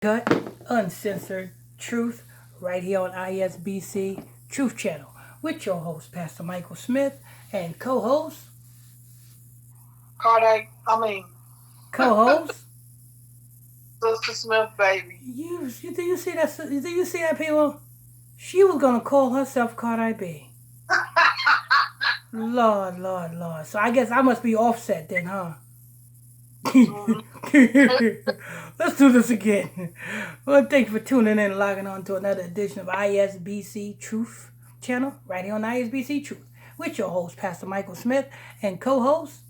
Cut, uncensored truth right here on ISBC Truth Channel with your host, Pastor Michael Smith, and co-host, Cardi, I mean, co-host. Sister Smith, baby. Do you see that? Do you see that, people? She was gonna call herself Cardi B. Lord, Lord, Lord. So I guess I must be offset then, huh? Mhm. Let's do this again. Well, thank you for tuning in and logging on to another edition of ISBC Truth Channel, right here on ISBC Truth, with your host, Pastor Michael Smith, and co-host,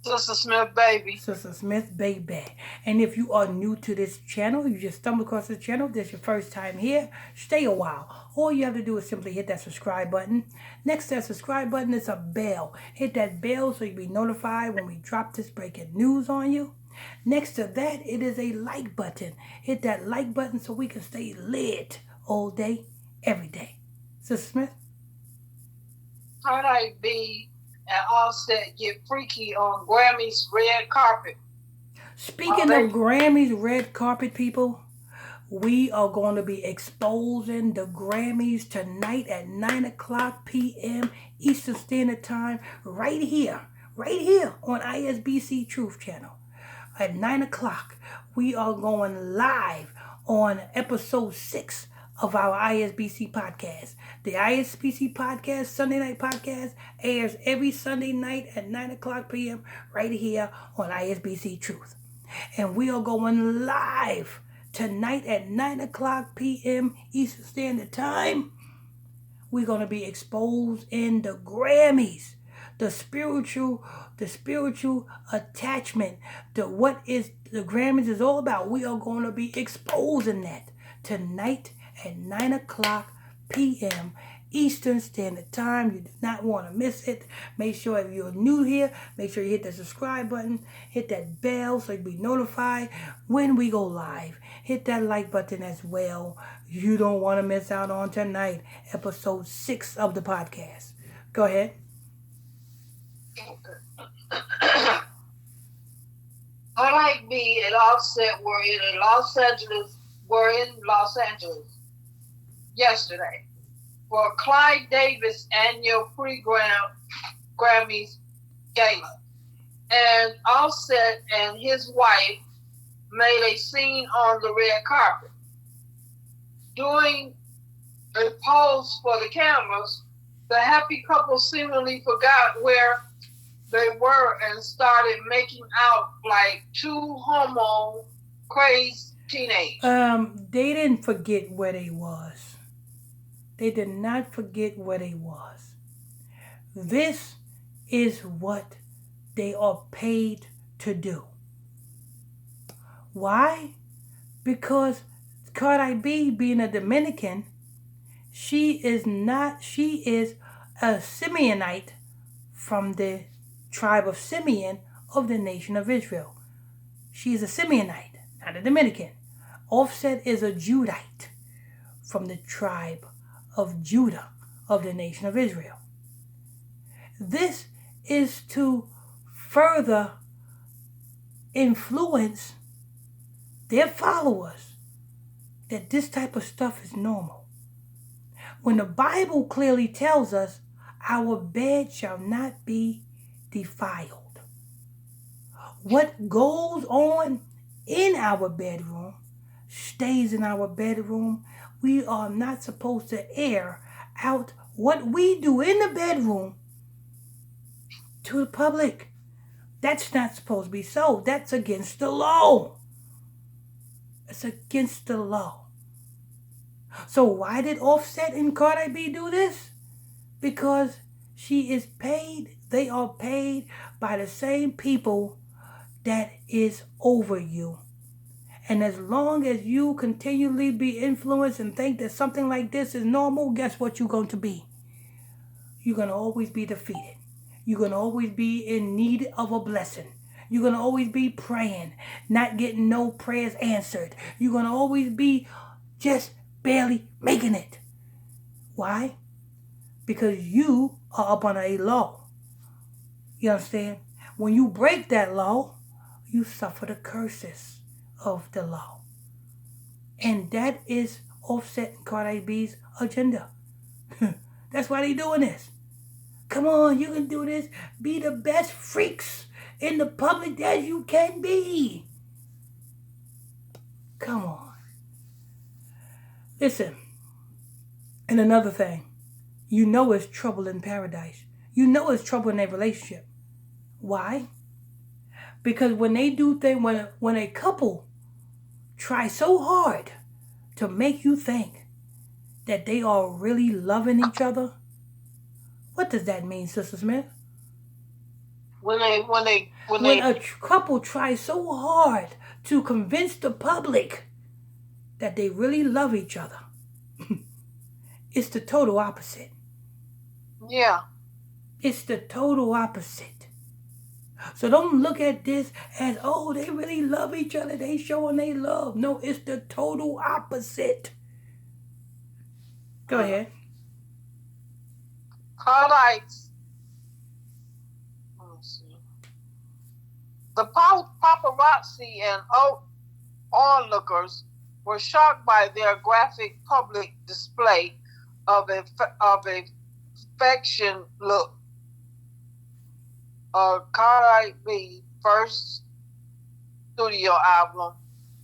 Sister Smith, baby. Sister Smith, baby. And if you are new to this channel, you just stumbled across this channel, this is your first time here, stay a while. All you have to do is simply hit that subscribe button. Next to that subscribe button is a bell. Hit that bell so you'll be notified when we drop this breaking news on you. Next to that, it is a like button. Hit that like button so we can stay lit all day, every day. Sister Smith? Cardi B and Offset get freaky on Grammy's red carpet. Speaking of Grammys red carpet, people, we are going to be exposing the Grammys tonight at 9 o'clock p.m. Eastern Standard Time right here on ISBC Truth Channel. At 9 o'clock, we are going live on episode 6 of our ISBC podcast. The ISBC podcast, Sunday Night Podcast, airs every Sunday night at 9 o'clock p.m. right here on ISBC Truth. And we are going live tonight at 9 o'clock p.m. Eastern Standard Time. We're going to be exposed in the Grammys. The spiritual attachment to what is the Grammys is all about. We are going to be exposing that tonight at 9 o'clock p.m. Eastern Standard Time. You do not want to miss it. Make sure if you're new here, make sure you hit the subscribe button, hit that bell so you'll be notified when we go live. Hit that like button as well. You don't want to miss out on tonight, episode 6 of the podcast. Go ahead. Cardi B and Offset were in Los Angeles yesterday for Clyde Davis annual Grammys gala. And Offset and his wife made a scene on the red carpet. During a pose for the cameras, the happy couple seemingly forgot where they were and started making out like two hormone crazed teenagers. They didn't forget where they was. They did not forget where they was. This is what they are paid to do. Why? Because Cardi B, being a Dominican, she is a Simeonite from the tribe of Simeon of the nation of Israel. She is a Simeonite, not a Dominican. Offset is a Judite from the tribe of Judah of the nation of Israel. This is to further influence their followers that this type of stuff is normal. When the Bible clearly tells us our bed shall not be defiled. What goes on in our bedroom stays in our bedroom. We are not supposed to air out what we do in the bedroom to the public. That's not supposed to be so. That's against the law. It's against the law. So why did Offset and Cardi B do this? Because she is paid, they are paid by the same people that is over you. And as long as you continually be influenced and think that something like this is normal, guess what you're going to be? You're going to always be defeated. You're going to always be in need of a blessing. You're going to always be praying, not getting no prayers answered. You're going to always be just barely making it. Why? Because you are up on a law. You understand? When you break that law, you suffer the curses of the law. And that is Offset and Cardi B's agenda. That's why they doing this. Come on, you can do this. Be the best freaks in the public that you can be. Come on. Listen, and another thing. You know it's trouble in paradise. You know it's trouble in a relationship. Why? Because when they do things, when a couple try so hard to make you think that they are really loving each other, what does that mean, Sister Smith? When a couple tries so hard to convince the public that they really love each other, it's the total opposite. Yeah. It's the total opposite. So don't look at this as, oh, they really love each other. They showing they love. No, it's the total opposite. Go ahead. Cardites. The paparazzi and onlookers were shocked by their graphic public display of affection look. Cardi B first studio album,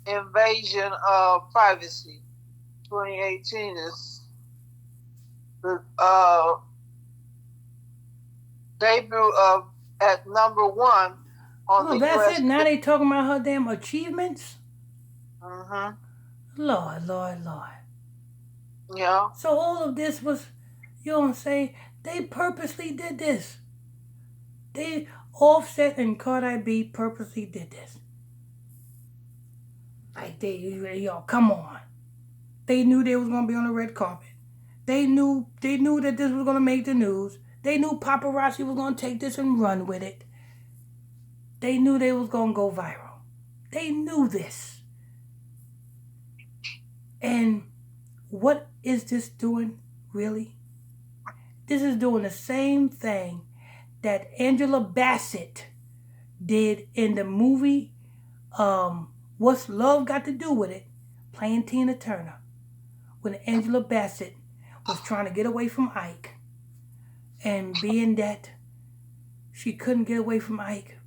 Invasion of Privacy, 2018 is the debut of at number 1 on the that's US. it. Now they talking about her damn achievements. Mm-hmm. Lord. Yeah. So all of this was, you know what I'm saying? They purposely did this. They Offset and Cardi B purposely did this. Like y'all, come on. They knew they was gonna be on the red carpet. They knew that this was gonna make the news. They knew paparazzi was gonna take this and run with it. They knew they was gonna go viral. They knew this. And what is this doing, really? This is doing the same thing that Angela Bassett did in the movie What's Love Got to Do With It, playing Tina Turner, when Angela Bassett was trying to get away from Ike, and being that she couldn't get away from Ike,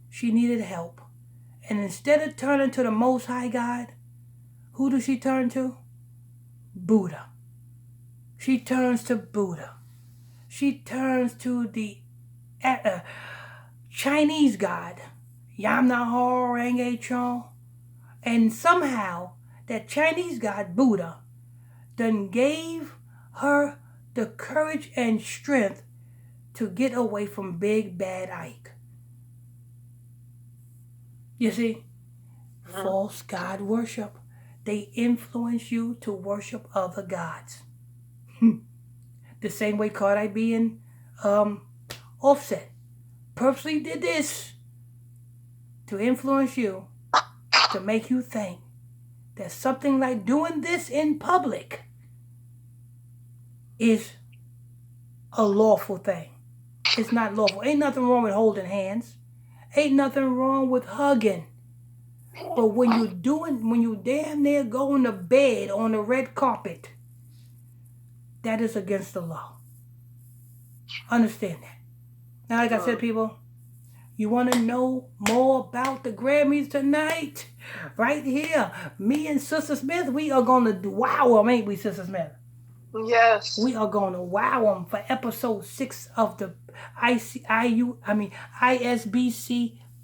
she needed help. And instead of turning to the Most High God, who does she turn to? Buddha. She turns to Buddha. She turns to the Chinese God, Yamna Renge Chon. And somehow that Chinese God, Buddha, done gave her the courage and strength to get away from Big Bad Ike. You see? False God worship. They influence you to worship other gods. The same way Cardi B and Offset purposely did this to influence you, to make you think that something like doing this in public is a lawful thing. It's not lawful. Ain't nothing wrong with holding hands. Ain't nothing wrong with hugging. But when you damn near going to bed on the red carpet, that is against the law. Understand that. Now, like I said, people, you want to know more about the Grammys tonight? Right here, me and Sister Smith, we are going to wow them, ain't we, Sister Smith? Yes. We are going to wow them for episode 6 of the ISBC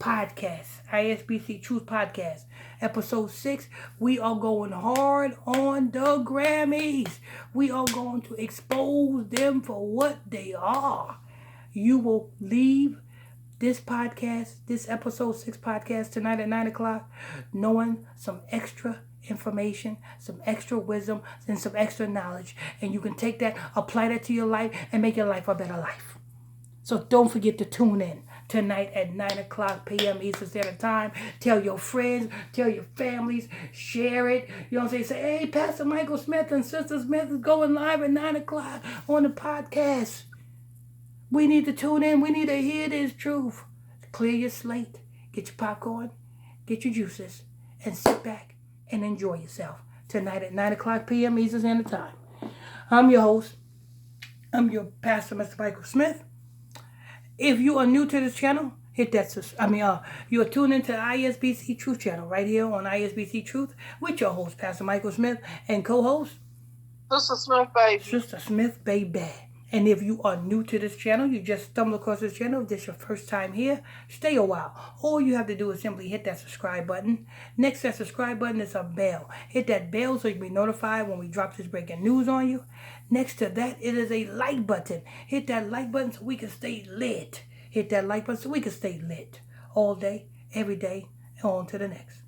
podcast, ISBC Truth Podcast. Episode 6, we are going hard on the Grammys. We are going to expose them for what they are. You will leave this podcast, this episode 6 podcast tonight at 9 o'clock, knowing some extra information, some extra wisdom, and some extra knowledge. And you can take that, apply that to your life, and make your life a better life. So don't forget to tune in tonight at 9 o'clock p.m. Eastern Standard Time. Tell your friends, tell your families, share it. You know what I'm saying? Say, hey, Pastor Michael Smith and Sister Smith is going live at 9 o'clock on the podcast. We need to tune in. We need to hear this truth. Clear your slate. Get your popcorn. Get your juices. And sit back and enjoy yourself tonight at 9 o'clock p.m. Eastern Standard Time. I'm your host. I'm your pastor, Mr. Michael Smith. If you are new to this channel, hit that. You are tuned into the ISBC Truth channel right here on ISBC Truth with your host, Pastor Michael Smith, and co-host Sister Smith, baby. Sister Smith, baby. And if you are new to this channel, you just stumbled across this channel, if this is your first time here, stay a while. All you have to do is simply hit that subscribe button. Next to that subscribe button is a bell. Hit that bell so you can be notified when we drop this breaking news on you. Next to that, it is a like button. Hit that like button so we can stay lit. Hit that like button so we can stay lit all day, every day, and on to the next.